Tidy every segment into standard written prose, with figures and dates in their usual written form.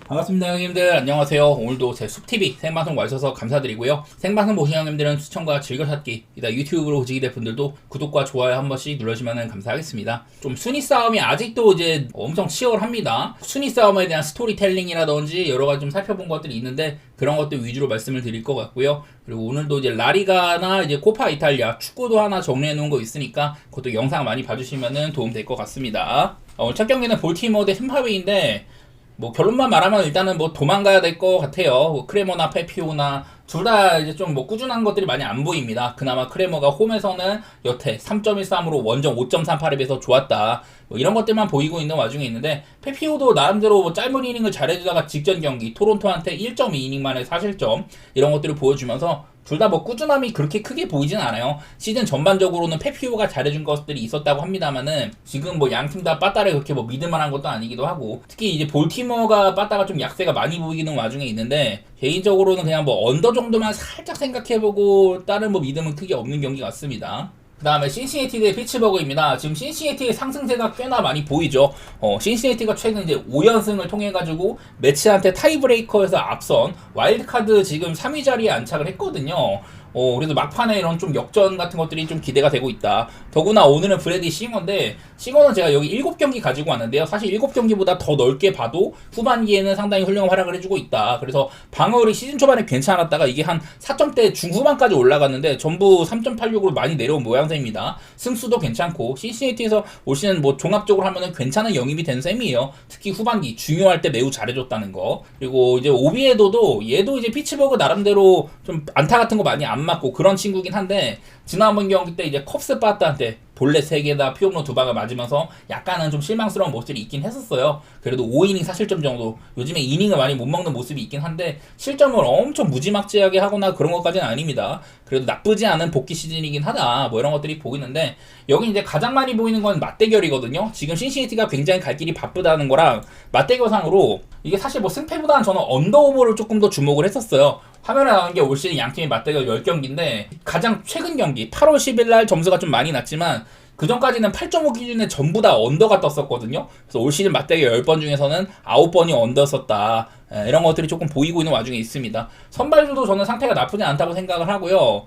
반갑습니다 형님들, 안녕하세요. 오늘도 제 숲TV 생방송 와주셔서 감사드리고요. 생방송 보신 형님들은 추천과 즐겨찾기, 이따 유튜브로 보시게 될 분들도 구독과 좋아요 한 번씩 눌러주시면 감사하겠습니다. 좀 순위 싸움이 아직도 이제 엄청 치열합니다. 순위 싸움에 대한 스토리텔링이라든지 여러가지 좀 살펴본 것들이 있는데 그런 것들 위주로 말씀을 드릴 것 같고요. 그리고 오늘도 이제 라리가나 이제 코파 이탈리아 축구도 하나 정리해 놓은 거 있으니까 그것도 영상 많이 봐주시면 도움 될 것 같습니다. 오늘 첫 경기는 볼티모어 대 템파베이인데 뭐 결론만 말하면 일단은 뭐 도망가야 될 것 같아요. 뭐 크레머나 페피오나 둘 다 이제 좀 뭐 꾸준한 것들이 많이 안 보입니다. 그나마 크레머가 홈에서는 여태 3.13으로 원정 5.38에 비해서 좋았다. 뭐 이런 것들만 보이고 있는 와중에 있는데 페피오도 나름대로 뭐 짧은 이닝을 잘해주다가 직전 경기 토론토한테 1.2이닝 만에 4실점 이런 것들을 보여주면서 둘 다 뭐 꾸준함이 그렇게 크게 보이진 않아요. 시즌 전반적으로는 페피오가 잘해준 것들이 있었다고 합니다만은 지금 뭐 양팀 다 빠따를 그렇게 뭐 믿을만한 것도 아니기도 하고 특히 이제 볼티모어가 빠따가 좀 약세가 많이 보이는 와중에 있는데 개인적으로는 그냥 뭐 언더 정도만 살짝 생각해보고 다른 뭐 믿음은 크게 없는 경기 같습니다. 그 다음에 신시내티 대 피츠버그입니다. 지금 신시내티의 상승세가 꽤나 많이 보이죠. 신시내티가 최근 이제 5연승을 통해가지고 매치한테 타이브레이커에서 앞선 와일드카드 지금 3위 자리에 안착을 했거든요. 그래서 막판에 이런 좀 역전 같은 것들이 좀 기대가 되고 있다. 더구나 오늘은 브래디 싱어인데 싱어는 제가 여기 7경기 가지고 왔는데요. 사실 7경기보다 더 넓게 봐도 후반기에는 상당히 훌륭한 활약을 해주고 있다. 그래서 방어율이 시즌 초반에 괜찮았다가 이게 한 4점대 중후반까지 올라갔는데 전부 3.86으로 많이 내려온 모양새입니다. 승수도 괜찮고 신시내티에서 올 시즌 뭐 종합적으로 하면은 괜찮은 영입이 된 셈이에요. 특히 후반기 중요할 때 매우 잘해줬다는 거. 그리고 이제 오비에도도 얘도 이제 피츠버그 나름대로 좀 안타 같은 거 많이 안 맞고 그런 친구긴 한데 지난번 경기 때 이제 컵스 빠따한테 볼넷 3개다 피홈런 2방을 맞으면서 약간은 좀 실망스러운 모습들이 있긴 했었어요. 그래도 5이닝 4실점 정도 요즘에 이닝을 많이 못 먹는 모습이 있긴 한데 실점을 엄청 무지막지하게 하거나 그런 것까지는 아닙니다. 그래도 나쁘지 않은 복귀 시즌이긴 하다 뭐 이런 것들이 보이는데 여기 이제 가장 많이 보이는 건 맞대결이거든요. 지금 신시내티가 굉장히 갈 길이 바쁘다는 거랑 맞대결상으로 이게 사실 뭐 승패보다는 저는 언더오버를 조금 더 주목을 했었어요. 화면에 나오는 게 올 시즌 양팀의 맞대결 10경기인데 가장 최근 경기 8월 10일 날 점수가 좀 많이 났지만 그 전까지는 8.5 기준에 전부 다 언더가 떴었거든요. 그래서 올 시즌 맞대결 10번 중에서는 9번이 언더였었다. 이런 것들이 조금 보이고 있는 와중에 있습니다. 선발들도 저는 상태가 나쁘지 않다고 생각을 하고요.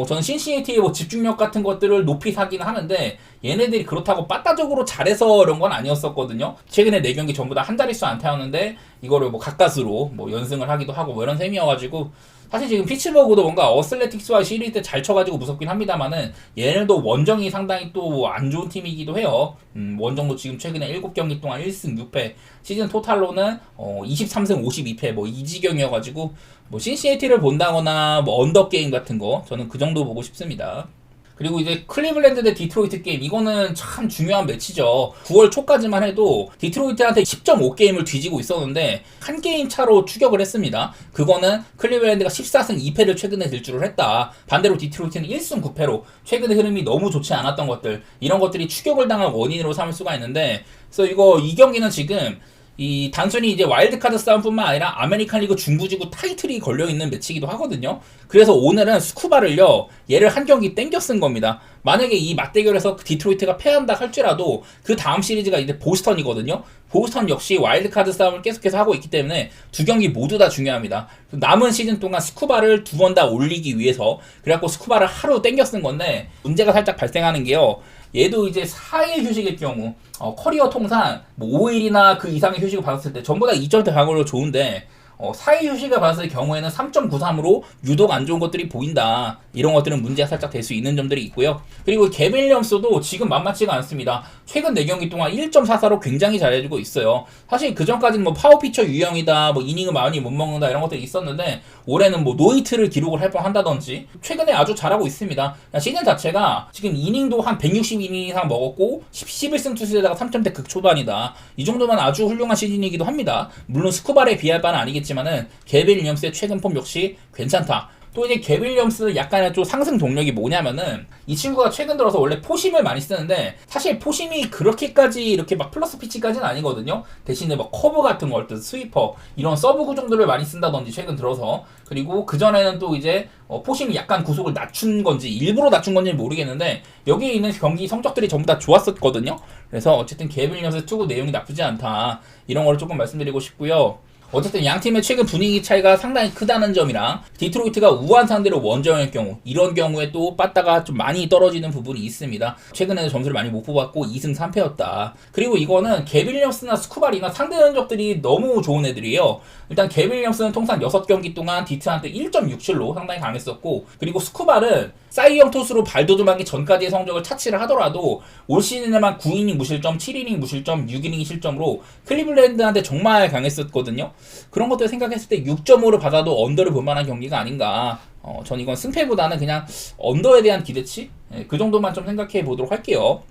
저는 신시내티의 뭐 집중력 같은 것들을 높이 사긴 하는데 얘네들이 그렇다고 빠따적으로 잘해서 이런 건 아니었었거든요. 최근에 4경기 전부 다 한 자릿수 안타였는데 이거를 뭐 가까스로 뭐 연승을 하기도 하고 뭐 이런 셈이어가지고 사실 지금 피츠버그도 뭔가 어슬레틱스와 시리즈 때 잘 쳐가지고 무섭긴 합니다만은 얘네도 원정이 상당히 또 안 좋은 팀이기도 해요. 원정도 지금 최근에 7경기 동안 1승 6패 시즌 토탈로는 23승 52패 뭐 이 지경이어가지고 뭐 신시내티를 본다거나 뭐 언더게임 같은 거 저는 그 정도 보고 싶습니다. 그리고 이제 클리블랜드 대 디트로이트 게임 이거는 참 중요한 매치죠. 9월 초까지만 해도 디트로이트한테 10.5게임을 뒤지고 있었는데 한 게임 차로 추격을 했습니다. 그거는 클리블랜드가 14승 2패를 최근에 들주를 했다. 반대로 디트로이트는 1승 9패로 최근의 흐름이 너무 좋지 않았던 것들 이런 것들이 추격을 당한 원인으로 삼을 수가 있는데 그래서 이 경기는 지금 이 단순히 이제 와일드카드 싸움뿐만 아니라 아메리칸 리그 중부지구 타이틀이 걸려있는 매치이기도 하거든요. 그래서 오늘은 스쿠바를요 얘를 한 경기 땡겨 쓴 겁니다. 만약에 이 맞대결에서 디트로이트가 패한다 할지라도 그 다음 시리즈가 이제 보스턴이거든요. 보스턴 역시 와일드카드 싸움을 계속해서 하고 있기 때문에 두 경기 모두 다 중요합니다. 남은 시즌 동안 스쿠바를 2번 다 올리기 위해서 그래갖고 스쿠바를 하루 땡겨 쓴 건데 문제가 살짝 발생하는 게요. 얘도 이제 4일 휴식일 경우 커리어 통산 뭐 5일이나 그 이상의 휴식을 받았을 때 전부 다 2점대 방어율로 좋은데 4일 휴식을 받았을 경우에는 3.93으로 유독 안 좋은 것들이 보인다. 이런 것들은 문제가 살짝 될 수 있는 점들이 있고요. 그리고 개빈 윌리엄스도 지금 만만치가 않습니다. 최근 4경기 동안 1.44로 굉장히 잘해주고 있어요. 사실 그 전까지는 뭐 파워피처 유형이다, 뭐 이닝을 많이 못 먹는다 이런 것들이 있었는데 올해는 뭐 노히트를 기록을 할 뻔한다든지 최근에 아주 잘하고 있습니다. 시즌 자체가 지금 이닝도 한 160이닝 이상 먹었고 11승 투수에다가 3점대 극초반이다. 이 정도면 아주 훌륭한 시즌이기도 합니다. 물론 스쿠바에 비할 바는 아니겠지만은 개빈 윌리엄스의 최근 폼 역시 괜찮다. 또 이제 개빈 윌리엄스 약간의 좀 상승 동력이 뭐냐면은 이 친구가 최근 들어서 원래 포심을 많이 쓰는데 사실 포심이 그렇게까지 이렇게 막 플러스 피치까지는 아니거든요. 대신에 뭐 커브 같은 거, 스위퍼 이런 서브 구종들을 많이 쓴다든지 최근 들어서 그리고 그전에는 또 이제 포심이 약간 구속을 낮춘 건지 일부러 낮춘 건지 모르겠는데 여기에 있는 경기 성적들이 전부 다 좋았었거든요. 그래서 어쨌든 개빈 윌리엄스 투구 내용이 나쁘지 않다 이런 거를 조금 말씀드리고 싶고요. 어쨌든 양 팀의 최근 분위기 차이가 상당히 크다는 점이랑 디트로이트가 우한 상대로 원정일 경우 이런 경우에 또 빠따가 좀 많이 떨어지는 부분이 있습니다. 최근에는 점수를 많이 못 뽑았고 2승 3패였다. 그리고 이거는 게빌리엄스나 스쿠바리나 상대 전적들이 너무 좋은 애들이에요. 일단 게빌리엄스는 통산 6경기 동안 디트한테 1.67로 상당히 강했었고, 그리고 스쿠바는 사이영 토수로 발돋움하기 전까지의 성적을 차치를 하더라도 올 시즌에만 9이닝 무실점, 7이닝 무실점, 6이닝 실점으로 클리블랜드한테 정말 강했었거든요. 그런 것들 생각했을 때 6.5를 받아도 언더를 볼 만한 경기가 아닌가. 전 이건 승패보다는 그냥 언더에 대한 기대치? 그 정도만 좀 생각해 보도록 할게요.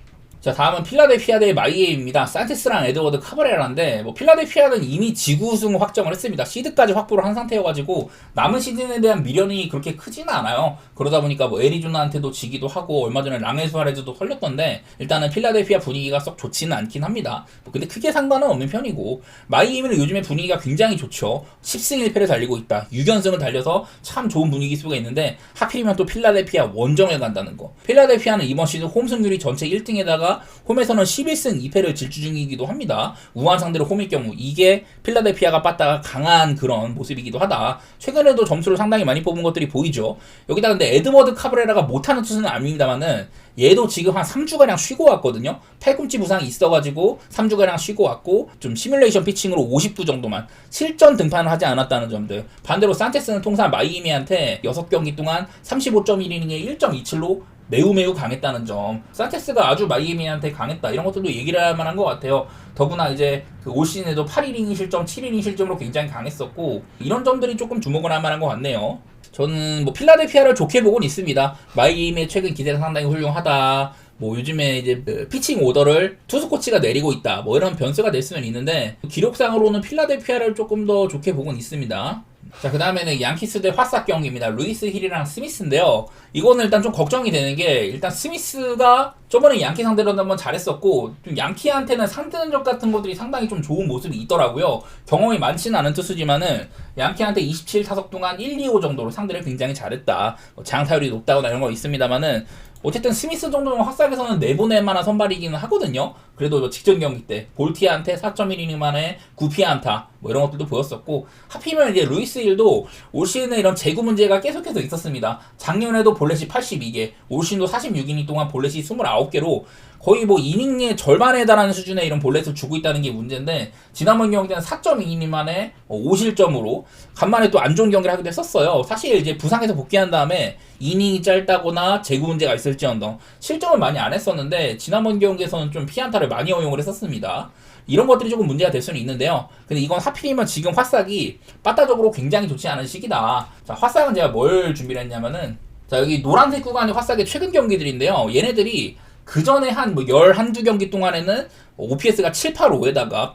자, 다음은 필라델피아 대 마이애미입니다. 산체스랑 에드워드 카브레라인데, 필라델피아는 이미 지구 우승을 확정을 했습니다. 시드까지 확보를 한 상태여가지고 남은 시즌에 대한 미련이 그렇게 크지는 않아요. 그러다 보니까 애리조나한테도 지기도 하고 얼마 전에 랑에스와레즈도 털렸던데, 일단은 필라델피아 분위기가 썩 좋지는 않긴 합니다. 근데 크게 상관은 없는 편이고, 마이애미는 요즘에 분위기가 굉장히 좋죠. 10승 1패를 달리고 있다. 6연승을 달려서 참 좋은 분위기 수가 있는데, 하필이면 또 필라델피아 원정에 간다는 거. 필라델피아는 이번 시즌 홈 승률이 전체 1등에다가 홈에서는 11승 2패를 질주 중이기도 합니다. 우한 상대로 홈일 경우 이게 필라델피아가 빠따가 강한 그런 모습이기도 하다. 최근에도 점수를 상당히 많이 뽑은 것들이 보이죠. 여기다 근데 에드워드 카브레라가 못하는 투수는 아닙니다만은 얘도 지금 한 3주가량 쉬고 왔거든요. 팔꿈치 부상이 있어가지고 3주가량 쉬고 왔고, 좀 시뮬레이션 피칭으로 50구 정도만 실전 등판을 하지 않았다는 점들. 반대로 산체스는 통산 마이애미한테 6경기 동안 35.1이닝에 1.27로 매우 강했다는 점. 산체스가 아주 마이애미한테 강했다, 이런 것들도 얘기를 할 만한 것 같아요. 더구나 이제 올 시즌에도 8이닝 실점, 7이닝 실점으로 굉장히 강했었고, 이런 점들이 조금 주목을 할 만한 것 같네요. 저는 필라델피아를 좋게 보곤 있습니다. 마이애미의 최근 기세가 상당히 훌륭하다. 요즘에 이제 피칭 오더를 투수 코치가 내리고 있다. 이런 변수가 될 수는 있는데, 기록상으로는 필라델피아를 조금 더 좋게 보곤 있습니다. 자, 그 다음에는 양키스 대 화싹 경기입니다. 루이스 힐이랑 스미스인데요. 이거는 일단 좀 걱정이 되는 게, 일단 스미스가 저번에 양키 상대로 한번 잘했었고, 좀 양키한테는 상대전적 같은 것들이 상당히 좀 좋은 모습이 있더라고요. 경험이 많지는 않은 투수지만은 양키한테 27타석 동안 1, 2호 정도로 상대를 굉장히 잘했다. 장타율이 높다거나 이런 거 있습니다만은, 어쨌든 스미스 정도는 화싹에서는 내보낼 만한 선발이기는 하거든요. 그래도 직전 경기 때 볼티한테 4.1이닝 만에 9피안타 이런 것들도 보였었고, 하필이면 이제 루이스 힐도 올 시즌에 이런 제구 문제가 계속해서 있었습니다. 작년에도 볼넷이 82개, 올 시즌도 46이닝 동안 볼넷이 29개로 거의 이닝의 절반에 달하는 수준의 이런 볼넷을 주고 있다는 게 문제인데, 지난번 경기 때는 4.2이닝 만에 5실점으로 간만에 또 안 좋은 경기를 하기도 했었어요. 사실 이제 부상에서 복귀한 다음에 이닝이 짧다거나 제구 문제가 있을지언정 실점을 많이 안 했었는데, 지난번 경기에서는 좀 피안타를 많이 허용을 했었습니다. 이런 것들이 조금 문제가 될 수는 있는데요. 근데 이건 하필이면 지금 화싹이 빠따적으로 굉장히 좋지 않은 시기다. 자, 화싹은 제가 뭘 준비를 했냐면은, 자, 여기 노란색 구간이 화싹의 최근 경기들인데요. 얘네들이 그 전에 한 11~2경기 동안에는 OPS가 785에다가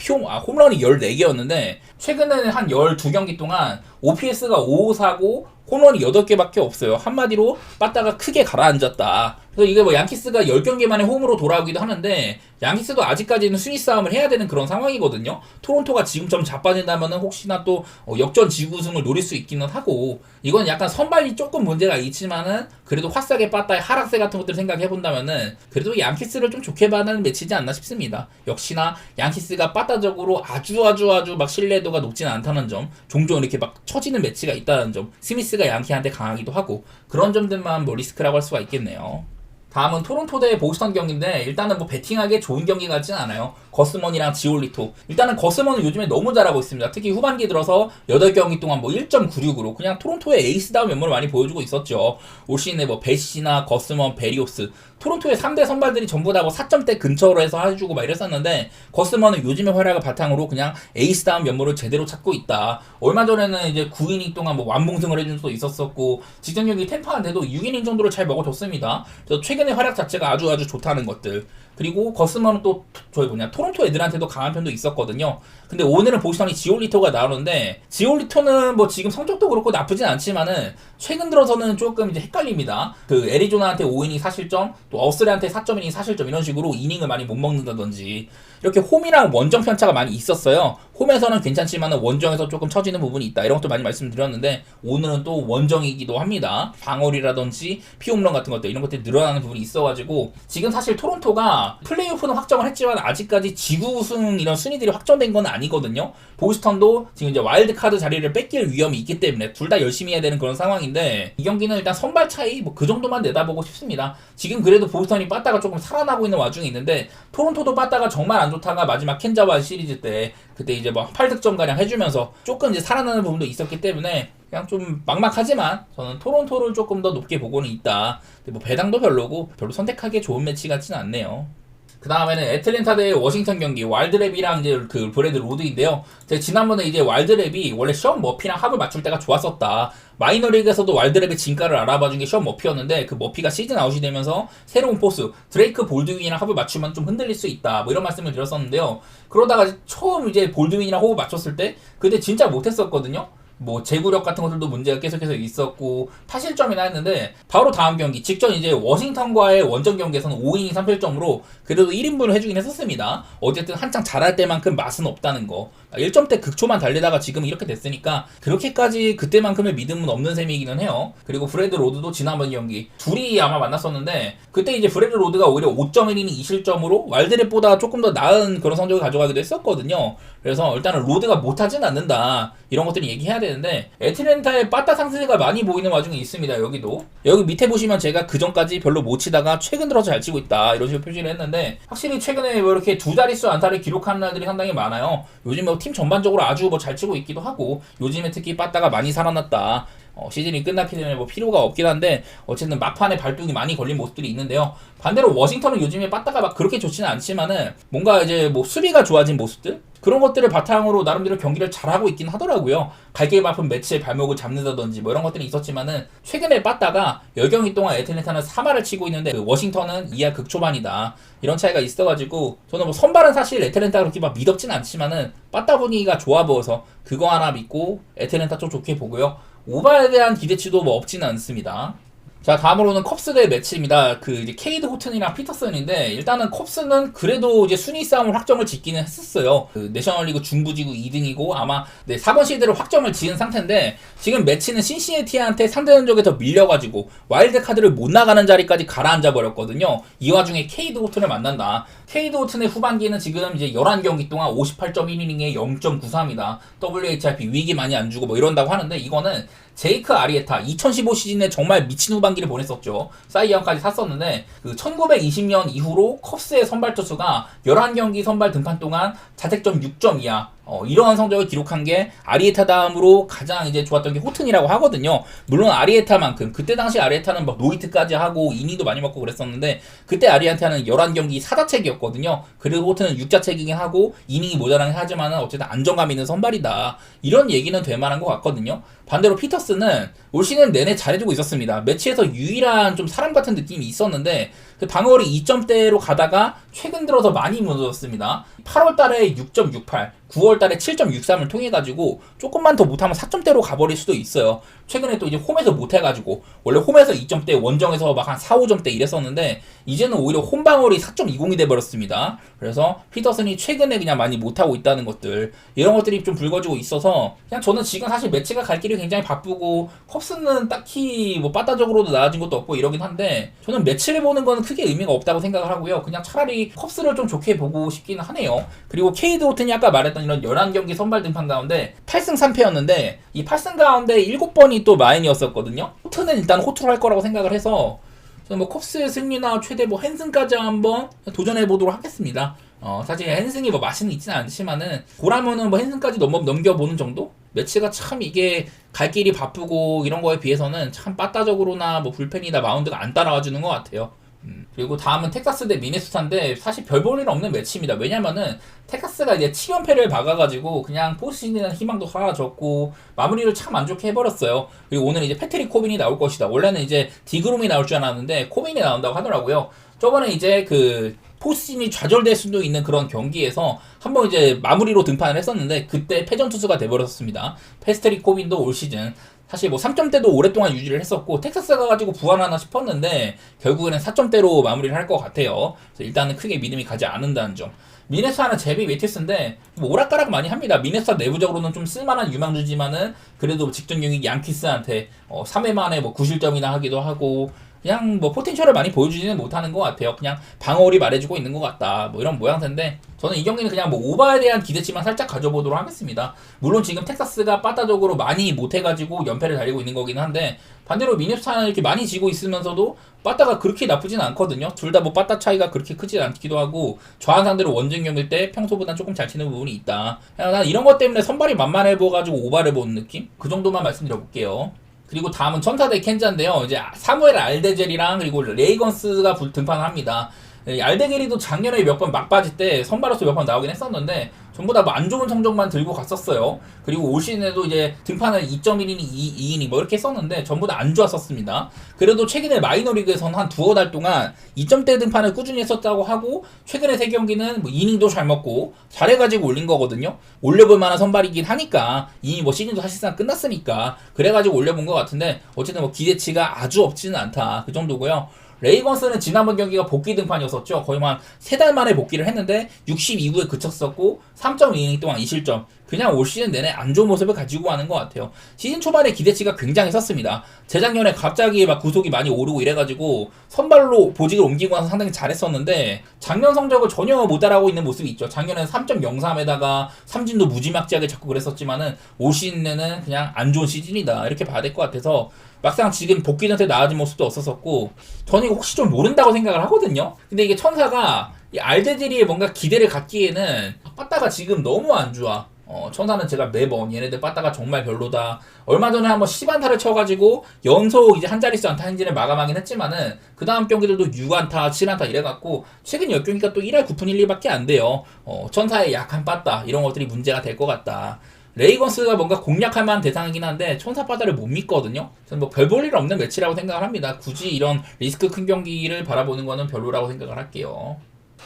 홈런이 14개였는데, 최근에는 한 12경기 동안 OPS가 5549, 홈런이 8개밖에 없어요. 한마디로 빠따가 크게 가라앉았다. 그래서 이게 양키스가 10경기 만에 홈으로 돌아오기도 하는데, 양키스도 아직까지는 순위 싸움을 해야 되는 그런 상황이거든요. 토론토가 지금처럼 자빠진다면은 혹시나 또 역전 지구 우승을 노릴 수 있기는 하고, 이건 약간 선발이 조금 문제가 있지만은 그래도 화싹의 빠따의 하락세 같은 것들을 생각해본다면은 그래도 양키스를 좀 좋게 봐는 매치지 않나 싶습니다. 역시나 양키스가 빠따적으로 아주 신뢰도가 높지는 않다는 점, 종종 이렇게 처지는 매치가 있다는 점, 스미스가 양키한테 강하기도 하고, 그런 점들만 리스크라고 할 수가 있겠네요. 다음은 토론토 대 보스턴 경기인데, 일단은 배팅하기에 좋은 경기 같지는 않아요. 거스먼이랑 지올리토. 일단은 거스먼은 요즘에 너무 잘하고 있습니다. 특히 후반기 들어서 8경기 동안 1.96으로 그냥 토론토의 에이스다운 면모를 많이 보여주고 있었죠. 올 시즌에 베시나 거스먼, 베리오스, 토론토의 3대 선발들이 전부 다 4점대 근처로 해서 해주고 이랬었는데, 거스먼은 요즘의 활약을 바탕으로 그냥 에이스다운 면모를 제대로 찾고 있다. 얼마 전에는 이제 9이닝 동안 완봉승을 해준 수도 있었었고, 직전 경기 템파한테도 6이닝 정도를 잘 먹어줬습니다. 그래서 최근의 활약 자체가 아주 좋다는 것들. 그리고 거스먼은 또 토론토 애들한테도 강한 편도 있었거든요. 근데 오늘은 보스턴이 지올리토가 나오는데, 지올리토는 지금 성적도 그렇고 나쁘진 않지만은 최근 들어서는 조금 이제 헷갈립니다. 애리조나한테 5이닝 4실점, 또 어스레한테 4.2이닝 4실점 이런 식으로 이닝을 많이 못 먹는다든지, 이렇게 홈이랑 원정 편차가 많이 있었어요. 홈에서는 괜찮지만 원정에서 조금 처지는 부분이 있다. 이런 것도 많이 말씀드렸는데 오늘은 또 원정이기도 합니다. 방어리라든지 피홈런 같은 것들 이런 것들이 늘어나는 부분이 있어가지고 지금 사실 토론토가 플레이오프는 확정을 했지만 아직까지 지구 우승 이런 순위들이 확정된 건 아니거든요. 보스턴도 지금 이제 와일드카드 자리를 뺏길 위험이 있기 때문에 둘 다 열심히 해야 되는 그런 상황인데 이 경기는 일단 선발 차이 뭐 그 정도만 내다보고 싶습니다. 지금 그래도 보스턴이 빠따가 조금 살아나고 있는 와중에 있는데 토론토도 빠따가 정말 안 좋다가 마지막 켄자와 시리즈 때 그때 이제 뭐 8득점 가량 해주면서 조금 이제 살아나는 부분도 있었기 때문에 그냥 좀 막막하지만 저는 토론토를 조금 더 높게 보고는 있다. 근데 뭐 배당도 별로고 별로 선택하기에 좋은 매치 같지는 않네요. 그 다음에는 애틀랜타 대 워싱턴 경기 와일드랩이랑 이제 그 브래드 로드인데요. 제가 지난번에 이제 와일드랩이 원래 션 머피랑 합을 맞출 때가 좋았었다. 마이너리그에서도 와일드랩의 진가를 알아봐준 게 션 머피였는데 그 머피가 시즌 아웃이 되면서 새로운 포스 드레이크 볼드윈이랑 합을 맞추면 좀 흔들릴 수 있다. 뭐 이런 말씀을 드렸었는데요. 그러다가 처음 이제 볼드윈이랑 호흡 맞췄을 때 그때 진짜 못했었거든요. 뭐 제구력 같은 것들도 문제가 계속해서 있었고 타실점이나 했는데 바로 다음 경기 직전 이제 워싱턴과의 원정 경기에서는 5이닝 3실점으로 그래도 1인분을 해주긴 했었습니다. 어쨌든 한창 잘할 때만큼 맛은 없다는 거. 1점대 극초만 달리다가 지금 이렇게 됐으니까 그렇게까지 그때만큼의 믿음은 없는 셈이기는 해요. 그리고 브래드 로드도 지난번 경기 둘이 아마 만났었는데 그때 이제 브래드 로드가 오히려 5.1이닝 2실점으로 와일드랩보다 조금 더 나은 그런 성적을 가져가기도 했었거든요. 그래서 일단은 로드가 못하진 않는다 이런 것들을 얘기해야 되는데 애틀랜타의 빠따 상승세가 많이 보이는 와중에 있습니다. 여기도 여기 밑에 보시면 제가 그 전까지 별로 못 치다가 최근 들어서 잘 치고 있다 이런 식으로 표시를 했는데 확실히 최근에 뭐 이렇게 두 자릿수 안타를 기록하는 날들이 상당히 많아요. 요즘 뭐 팀 전반적으로 아주 뭐 잘 치고 있기도 하고 요즘에 특히 빠따가 많이 살아났다. 시즌이 끝났기 때문에 뭐 필요가 없긴 한데 어쨌든 막판에 발등이 많이 걸린 모습들이 있는데요. 반대로 워싱턴은 요즘에 빠따가 막 그렇게 좋지는 않지만은 뭔가 이제 뭐 수비가 좋아진 모습들 그런 것들을 바탕으로 나름대로 경기를 잘하고 있긴 하더라고요. 갈 길 바쁜 매치의 발목을 잡는다든지 뭐 이런 것들이 있었지만은 최근에 빠따가 열경기 동안 애틀랜타는 3할을 치고 있는데 그 워싱턴은 2할 극초반이다. 이런 차이가 있어가지고 저는 뭐 선발은 사실 애틀랜타가 그렇게 막 믿었진 않지만은 빠따 분위기가 좋아 보여서 그거 하나 믿고 애틀랜타 좀 좋게 보고요. 오바에 대한 기대치도 뭐 없지는 않습니다. 자, 다음으로는 컵스 대 매치입니다. 그 이제 케이드 호튼이랑 피터슨인데 일단은 컵스는 그래도 이제 순위 싸움을 확정을 짓기는 했었어요. 그 내셔널리그 중부지구 2등이고 아마 4번 시드를 확정을 지은 상태인데 지금 매치는 신시내티한테 상대 전적에 더 밀려가지고 와일드 카드를 못 나가는 자리까지 가라앉아 버렸거든요. 이 와중에 케이드 호튼을 만난다. 케이드 호튼의 후반기는 지금 이제 11경기 동안 58.1이닝에 0.93이다. WHIP 위기 많이 안 주고 뭐 이런다고 하는데 이거는 제이크 아리에타 2015 시즌에 정말 미친 후반기를 보냈었죠. 사이영까지 탔었는데 그 1920년 이후로 컵스의 선발 투수가 11경기 선발 등판 동안 자책점 6.2야. 이러한 성적을 기록한 게 아리에타 다음으로 가장 이제 좋았던 게 호튼이라고 하거든요. 물론 아리에타만큼 그때 당시 아리에타는 막 노히트까지 하고 이닝도 많이 먹고 그랬었는데 그때 아리에타는 11경기 4자책이었거든요. 그리고 호튼은 6자책이긴 하고 이닝이 모자라긴 하지만 어쨌든 안정감 있는 선발이다. 이런 얘기는 될 만한 것 같거든요. 반대로 피터스는 올 시즌 내내 잘해주고 있었습니다. 매치에서 유일한 좀 사람 같은 느낌이 있었는데 그 방어율이 2점대로 가다가 최근 들어서 많이 무너졌습니다. 8월달에 6.68 9월달에 7.63을 통해가지고 조금만 더 못하면 4점대로 가버릴 수도 있어요. 최근에 또 이제 홈에서 못해가지고 원래 홈에서 2점대 원정에서 막 한 4, 5점대 이랬었는데 이제는 오히려 홈방어율이 4.20이 돼버렸습니다. 그래서 피터슨이 최근에 그냥 많이 못하고 있다는 것들 이런 것들이 좀 불거지고 있어서 그냥 저는 지금 사실 매치가 갈 길이 굉장히 바쁘고 컵스는 딱히 뭐 빠따적으로도 나아진 것도 없고 이러긴 한데 저는 매치를 보는 거는 크게 의미가 없다고 생각을 하고요. 그냥 차라리 컵스를 좀 좋게 보고 싶기는 하네요. 그리고 케이드 호튼이 아까 말했던 이런 11경기 선발 등판 가운데 8승 3패였는데 이 8승 가운데 7번이 또 마인이었었거든요. 호튼은 일단 호투를 할 거라고 생각을 해서 저는 뭐 컵스의 승리나 최대 뭐 헨승까지 한번 도전해 보도록 하겠습니다. 사실 헨승이 뭐 맛은 있지는 않지만은 보라면은 뭐 헨승까지 넘겨보는 정도? 매치가 참 이게 갈 길이 바쁘고 이런 거에 비해서는 참 빠따적으로나 뭐 불펜이나 마운드가 안 따라와 주는 것 같아요. 그리고 다음은 텍사스 대 미네소타인데 사실 별 볼 일 없는 매치입니다. 왜냐면은 텍사스가 이제 7연패를 박아가지고 그냥 포스트시즌에 희망도 사라졌고 마무리를 참 안 좋게 해버렸어요. 그리고 오늘 이제 패트릭 코빈이 나올 것이다. 원래는 이제 디그롬이 나올 줄 알았는데 코빈이 나온다고 하더라고요. 저번에 이제 그 포스트시즌이 좌절될 수도 있는 그런 경기에서 한번 이제 마무리로 등판을 했었는데 그때 패전 투수가 돼버렸습니다. 패트릭 코빈도 올 시즌 사실 뭐 3점대도 오랫동안 유지를 했었고 텍사스 가가지고 부활하나 싶었는데 결국에는 4점대로 마무리를 할 것 같아요. 그래서 일단은 크게 믿음이 가지 않는다는 점. 미네소타는 제비 메티스인데 뭐 오락가락 많이 합니다. 미네소타 내부적으로는 좀 쓸만한 유망주지만은 그래도 직전 경기 양키스한테 3회 만에 뭐 9실점이나 하기도 하고 그냥 뭐 포텐셜을 많이 보여주지는 못하는 것 같아요. 그냥 방어울이 말해주고 있는 것 같다. 뭐 이런 모양새인데 저는 이 경기는 그냥 뭐 오바에 대한 기대치만 살짝 가져보도록 하겠습니다. 물론 지금 텍사스가 빠따적으로 많이 못해가지고 연패를 달리고 있는 거긴 한데 반대로 미네소타는 이렇게 많이 지고 있으면서도 빠따가 그렇게 나쁘진 않거든요. 둘 다 뭐 빠따 차이가 그렇게 크지 않기도 하고 저한 상대로 원정 경기일 때 평소보다 조금 잘 치는 부분이 있다. 난 이런 것 때문에 선발이 만만해 보여가지고 오바를 보는 느낌? 그 정도만 말씀드려볼게요. 그리고 다음은 천사 대 켄자인데요. 이제 사무엘 알데젤이랑 그리고 레이건스가 등판을 합니다. 알데겔이도 작년에 몇 번 막바지 때 선발로서 몇 번 나오긴 했었는데 전부 다 뭐 안 좋은 성적만 들고 갔었어요. 그리고 올 시즌에도 이제 등판을 2.1이니 2이니 뭐 이렇게 했었는데 전부 다 안 좋았었습니다. 그래도 최근에 마이너리그에서는 한 두어 달 동안 2점대 등판을 꾸준히 했었다고 하고 최근에 3경기는 뭐 이닝도 잘 먹고 잘해가지고 올린 거거든요. 올려볼 만한 선발이긴 하니까 이미 뭐 시즌도 사실상 끝났으니까 그래가지고 올려본 것 같은데 어쨌든 뭐 기대치가 아주 없지는 않다. 그 정도고요. 레이건스는 지난번 경기가 복귀 등판이었었죠. 거의 한 3달 만에 복귀를 했는데 62구에 그쳤었고 3.2이닝 동안 2실점. 그냥 올 시즌 내내 안 좋은 모습을 가지고 가는 것 같아요. 시즌 초반에 기대치가 굉장히 섰습니다. 재작년에 갑자기 막 구속이 많이 오르고 이래가지고 선발로 보직을 옮기고 나서 상당히 잘했었는데 작년 성적을 전혀 못 따라가고 있는 모습이 있죠. 작년에는 3.03에다가 삼진도 무지막지하게 잡고 그랬었지만은 올 시즌에는 그냥 안 좋은 시즌이다. 이렇게 봐야 될 것 같아서 막상 지금 복귀 전에 나아진 모습도 없었었고 저는 이거 혹시 좀 모른다고 생각을 하거든요. 근데 이게 천사가 이 알데질이 뭔가 기대를 갖기에는 빠따가 지금 너무 안 좋아. 천사는 제가 매번 얘네들 빠따가 정말 별로다. 얼마 전에 한번 10안타를 쳐가지고 연속 이제 한 자릿수 안타 행진을 마감하긴 했지만은 그 다음 경기들도 6안타, 7안타 이래갖고 최근 10경기가 또 1할 9푼 1리밖에 안 돼요. 천사의 약한 빠따 이런 것들이 문제가 될 것 같다. 레이건스가 뭔가 공략할 만한 대상이긴 한데 천사 빠따를 못 믿거든요. 저는 뭐 별 볼 일 없는 매치라고 생각을 합니다. 굳이 이런 리스크 큰 경기를 바라보는 거는 별로라고 생각을 할게요.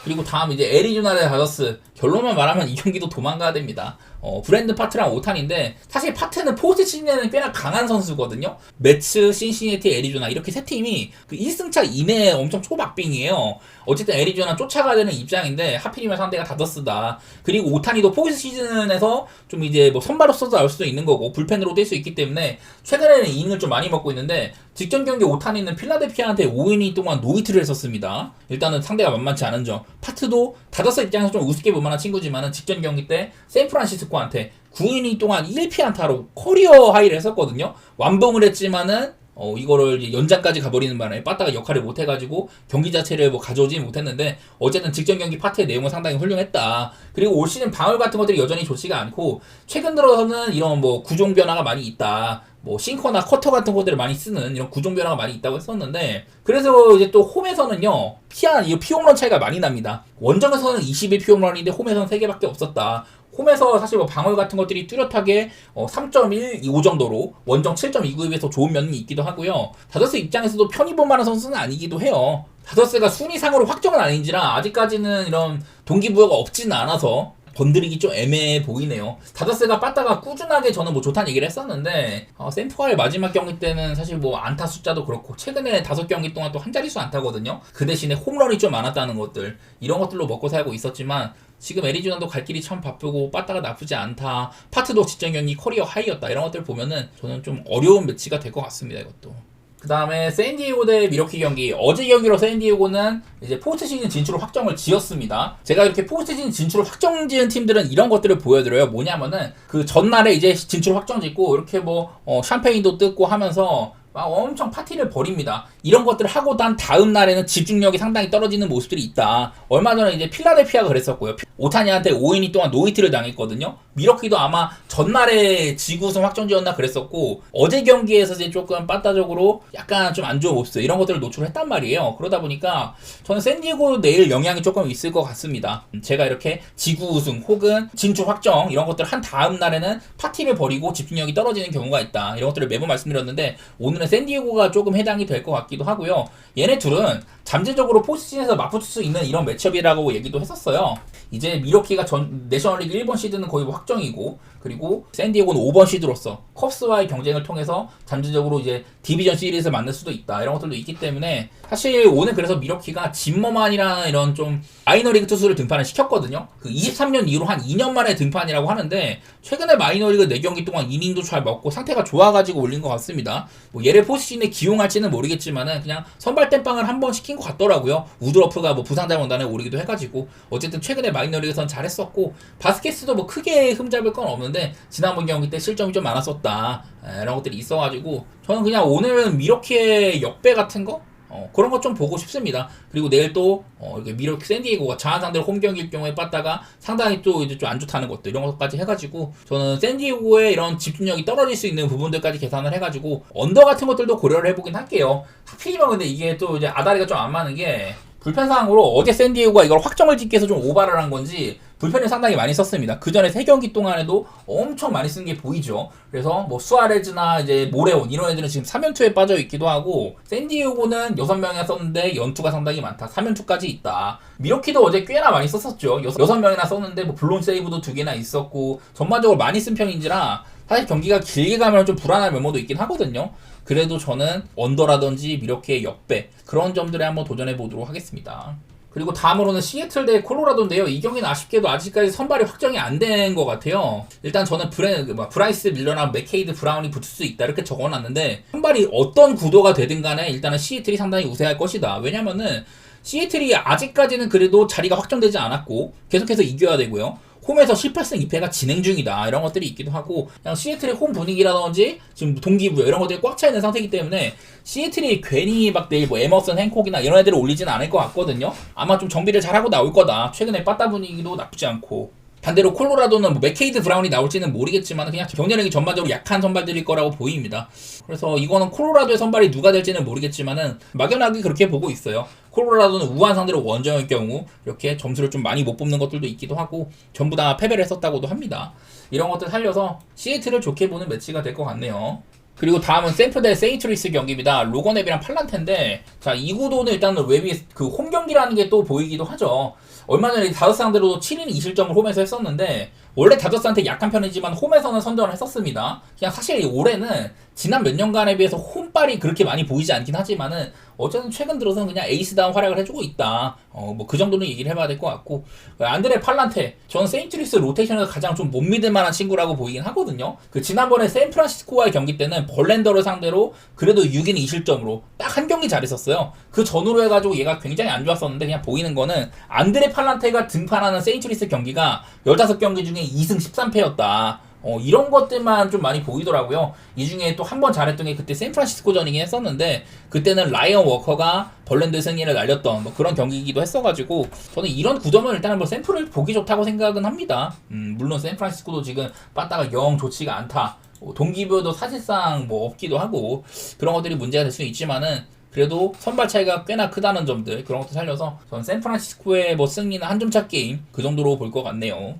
그리고 다음 이제 애리조나 대 다저스. 결론만 말하면 이 경기도 도망가야 됩니다. 브랜든 파트랑 오탄인데 사실 파트는 포스트 시즌에는 꽤나 강한 선수거든요. 매츠, 신시내티, 애리조나 이렇게 세 팀이 그 1승차 이내에 엄청 초박빙이에요. 어쨌든 애리조나 쫓아가야 되는 입장인데 하필이면 상대가 다저스다. 그리고 오탄이도 포스트 시즌에서 좀 이제 뭐 선발로서도 나올 수도 있는 거고 불펜으로 뛸 수 있기 때문에 최근에는 이닝을 좀 많이 먹고 있는데 직전 경기 오탄이는 필라델피아한테 5이닝 동안 노히트를 했었습니다. 일단은 상대가 만만치 않은 점. 파트도 다저스 입장에서 좀 우습게 볼 만한 친구지만은 직전 경기 때 샌프란시스코한테 9이닝 동안 1피안타로 커리어 하이를 했었거든요. 완봉을 했지만은 이거를 이제 연장까지 가버리는 바람에 빠따가 역할을 못해가지고 경기 자체를 뭐 가져오지 못했는데 어쨌든 직전 경기 파트의 내용은 상당히 훌륭했다. 그리고 올 시즌 방울 같은 것들이 여전히 좋지가 않고 최근 들어서는 이런 뭐 구종 변화가 많이 있다. 뭐 싱커나 커터 같은 것들을 많이 쓰는 이런 구종 변화가 많이 있다고 했었는데 그래서 이제 또 홈에서는요 피홈런 차이가 많이 납니다. 원정에서는 20일 피홈런인데 홈에서는 3개밖에 없었다. 홈에서 사실 뭐 방울 같은 것들이 뚜렷하게 3.15 정도로 원정 7.29에 비해서 좋은 면이 있기도 하고요. 다저스 입장에서도 편히 볼 만한 선수는 아니기도 해요. 다저스가 순위상으로 확정은 아닌지라 아직까지는 이런 동기부여가 없지는 않아서 건드리기 좀 애매해 보이네요. 다저스가 빠따가 꾸준하게 저는 뭐 좋다는 얘기를 했었는데 샌프와의 마지막 경기 때는 사실 뭐 안타 숫자도 그렇고 최근에 5경기 동안 또 한 자릿수 안타거든요. 그 대신에 홈런이 좀 많았다는 것들 이런 것들로 먹고 살고 있었지만 지금 애리조나도 갈 길이 참 바쁘고 빠따가 나쁘지 않다. 파트도 직전 경기 커리어 하이였다. 이런 것들 보면은 저는 좀 어려운 매치가 될 것 같습니다. 이것도. 그 다음에 샌디에고 대 미러키 경기. 어제 경기로 샌디에고는 이제 포스트 시즌 진출을 확정을 지었습니다. 제가 이렇게 포스트 시즌 진출을 확정 지은 팀들은 이런 것들을 보여드려요. 뭐냐면은 그 전날에 이제 진출 확정 짓고 이렇게 뭐 샴페인도 뜯고 하면서 엄청 파티를 벌입니다. 이런 것들을 하고 난 다음 날에는 집중력이 상당히 떨어지는 모습들이 있다. 얼마 전에 이제 필라델피아가 그랬었고요. 오타니한테 5이닝 동안 노히트를 당했거든요. 미러키도 아마 전날에 지구 우승 확정지었나 그랬었고 어제 경기에서 이제 조금 빠따적으로 약간 좀 안 좋은 모습 이런 것들을 노출했단 말이에요. 그러다 보니까 저는 샌디에고 내일 영향이 조금 있을 것 같습니다. 제가 이렇게 지구 우승 혹은 진출 확정 이런 것들을 한 다음 날에는 파티를 벌이고 집중력이 떨어지는 경우가 있다. 이런 것들을 매번 말씀드렸는데 오늘은 샌디에고가 조금 해당이 될 것 같기도 하고요. 얘네 둘은 잠재적으로 포스트시즌에서 맞붙을 수 있는 이런 매치업이라고 얘기도 했었어요. 이제 미러키가 내셔널리그 1번 시드는 거의 확정이고, 그리고 샌디에고는 5번 시드로서 컵스와의 경쟁을 통해서 잠재적으로 이제 디비전 시리즈를 만들 수도 있다, 이런 것들도 있기 때문에 사실 오늘 그래서 미러키가 짐머만이라는 이런 좀 마이너리그 투수를 등판을 시켰거든요. 그 23년 이후로 한 2년 만에 등판이라고 하는데, 최근에 마이너리그 4경기 동안 이닝도 잘 먹고 상태가 좋아가지고 올린 것 같습니다. 뭐 얘를 포스트시즌에 기용할지는 모르겠지만은 그냥 선발 땜빵을 한번 시킨 것 같더라고요. 우드러프가 뭐 부상자 명단에 오르기도 해가지고 어쨌든 최근에 마이너리그에선 잘했었고, 바스켓스도 뭐 크게 흠잡을 건 없는데 지난번 경기 때 실점이 좀 많았었다, 이런 것들이 있어가지고 저는 그냥 오늘은 미러키의 역배 같은 거 그런 거 좀 보고 싶습니다. 그리고 내일 또 이렇게 미러키 샌디에고가 자한 상대로 홈 경기일 경우에 빠다가 상당히 또 이제 좀 안 좋다는 것들, 이런 것까지 해가지고 저는 샌디에고의 이런 집중력이 떨어질 수 있는 부분들까지 계산을 해가지고 언더 같은 것들도 고려를 해보긴 할게요. 하필이면 근데 이게 또 이제 아다리가 좀 안 맞는 게, 불펜상으로 어제 샌디에고가 이걸 확정을 짓기 위해서 좀 오바를 한 건지 불펜을 상당히 많이 썼습니다. 그 전에 3경기 동안에도 엄청 많이 쓴 게 보이죠. 그래서 뭐 수아레즈나 이제 모레온 이런 애들은 지금 3연투에 빠져 있기도 하고, 샌디에고는 6명이나 썼는데 연투가 상당히 많다, 3연투까지 있다. 미러키도 어제 꽤나 많이 썼었죠. 6명이나 썼는데 뭐 블론 세이브도 2개나 있었고 전반적으로 많이 쓴 편인지라 사실 경기가 길게 가면 좀 불안한 면모도 있긴 하거든요. 그래도 저는 언더라든지 미러키의 역배, 그런 점들에 한번 도전해 보도록 하겠습니다. 그리고 다음으로는 시애틀 대 콜로라도인데요. 이 경기는 아쉽게도 아직까지 선발이 확정이 안 된 것 같아요. 일단 저는 브라이스 밀러나 맥케이드 브라운이 붙을 수 있다, 이렇게 적어놨는데, 선발이 어떤 구도가 되든 간에 일단은 시애틀이 상당히 우세할 것이다. 왜냐면은 시애틀이 아직까지는 그래도 자리가 확정되지 않았고 계속해서 이겨야 되고요. 홈에서 18승 2패가 진행 중이다, 이런 것들이 있기도 하고, 그냥 시애틀의 홈 분위기라든지 지금 동기부여 이런 것들이 꽉 차 있는 상태이기 때문에 시애틀이 괜히 막 내일 뭐 에머슨, 행콕이나 이런 애들을 올리지는 않을 것 같거든요. 아마 좀 정비를 잘하고 나올 거다. 최근에 빠따 분위기도 나쁘지 않고. 반대로 콜로라도는 뭐 맥케이드 브라운이 나올지는 모르겠지만 그냥 경쟁력이 전반적으로 약한 선발들일 거라고 보입니다. 그래서 이거는 콜로라도의 선발이 누가 될지는 모르겠지만은 막연하게 그렇게 보고 있어요. 콜로라도는 우한 상대로 원정일 경우 이렇게 점수를 좀 많이 못 뽑는 것들도 있기도 하고 전부 다 패배를 했었다고도 합니다. 이런 것들 살려서 시애틀을 좋게 보는 매치가 될 것 같네요. 그리고 다음은 샌프 대 세인트루이스 경기입니다. 로건앱이랑 팔란테인데, 자, 이 구도는 일단은 웹이 그 홈 경기라는 게 또 보이기도 하죠. 얼마 전에 다저스 상대로도 7인 2실점을 홈에서 했었는데, 원래 다저스한테 약한 편이지만 홈에서는 선전을 했었습니다. 그냥 사실 올해는 지난 몇 년간에 비해서 홈발이 그렇게 많이 보이지 않긴 하지만은 어쨌든 최근 들어서는 그냥 에이스다운 활약을 해주고 있다. 뭐 그 정도는 얘기를 해봐야 될 것 같고, 안드레 팔란테, 저는 세인트루이스 로테이션에서 가장 좀 못 믿을 만한 친구라고 보이긴 하거든요. 그 지난번에 샌프란시스코와의 경기 때는 벌랜더를 상대로 그래도 6인 2실점으로 딱 한 경기 잘했었어요. 그 전후로 해가지고 얘가 굉장히 안 좋았었는데, 그냥 보이는 거는 안드레 팔란테가 등판하는 세인트루이스 경기가 15경기 중에 2승 13패였다. 이런 것들만 좀 많이 보이더라고요. 이 중에 또 한 번 잘했던 게 그때 샌프란시스코전이긴 했었는데, 그때는 라이언 워커가 벌랜드 승리를 날렸던 뭐 그런 경기이기도 했어가지고 저는 이런 구점은 일단은 뭐 샌프를 보기 좋다고 생각은 합니다. 물론 샌프란시스코도 지금 빠따가 영 좋지가 않다, 동기부여도 사실상 뭐 없기도 하고 그런 것들이 문제가 될 수 있지만은, 그래도 선발 차이가 꽤나 크다는 점들, 그런 것도 살려서 저는 샌프란시스코의 뭐 승리는 한 점차 게임, 그 정도로 볼 것 같네요.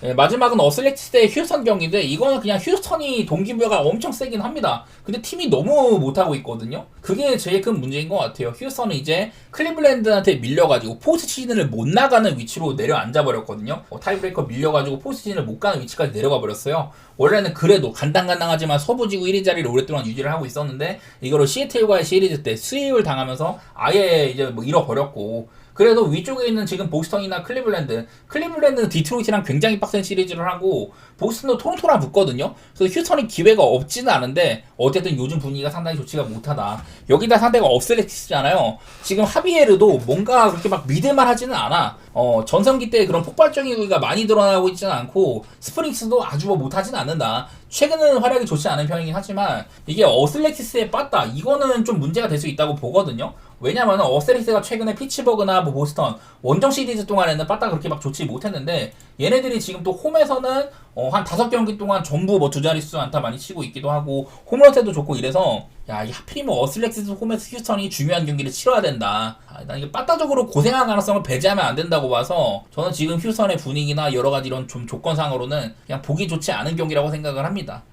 네, 마지막은 어슬렉티스 대 휴스턴 경기인데, 이거는 그냥 휴스턴이 동기부여가 엄청 세긴 합니다. 근데 팀이 너무 못하고 있거든요. 그게 제일 큰 문제인 것 같아요. 휴스턴은 이제 클리블랜드한테 밀려가지고 포스트시즌을 못 나가는 위치로 내려앉아 버렸거든요. 타이브레이커 밀려가지고 포스트시즌을 못 가는 위치까지 내려가 버렸어요. 원래는 그래도 간당간당하지만 서부지구 1위 자리를 오랫동안 유지를 하고 있었는데, 이거를 시애틀과의 시리즈 때 스윕을 당하면서 아예 이제 뭐 잃어버렸고, 그래도 위쪽에 있는 지금 보스턴이나 클리블랜드는 디트로이트랑 굉장히 빡센 시리즈를 하고, 보스턴도 토론토랑 붙거든요. 그래서 휴스턴이 기회가 없지는 않은데 어쨌든 요즘 분위기가 상당히 좋지가 못하다. 여기다 상대가 업셀렉티스잖아요. 지금 하비에르도 뭔가 그렇게 막 믿을만 하지는 않아. 전성기 때 그런 폭발적인 기가 많이 드러나고 있지는 않고, 스프링스도 아주 뭐 못하진 않는다. 최근은 활약이 좋지 않은 편이긴 하지만 이게 어슬렉티스에 빠따, 이거는 좀 문제가 될 수 있다고 보거든요. 왜냐면 어슬렉티스가 최근에 피츠버그나 뭐 보스턴 원정 시리즈 동안에는 빠따가 그렇게 막 좋지 못했는데, 얘네들이 지금 또 홈에서는 한 5경기 동안 전부 뭐 두 자릿수 안타 많이 치고 있기도 하고 홈런세도 좋고 이래서, 야, 이 하필이면 어슬렉티스 홈에서 휴스턴이 중요한 경기를 치러야 된다. 난 이게 빠따적으로 고생할 가능성을 배제하면 안 된다고 봐서 저는 지금 휴스턴의 분위기나 여러 가지 이런 좀 조건상으로는 그냥 보기 좋지 않은 경기라고 생각을 합니다.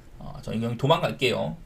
저는 이 경기 도망갈게요.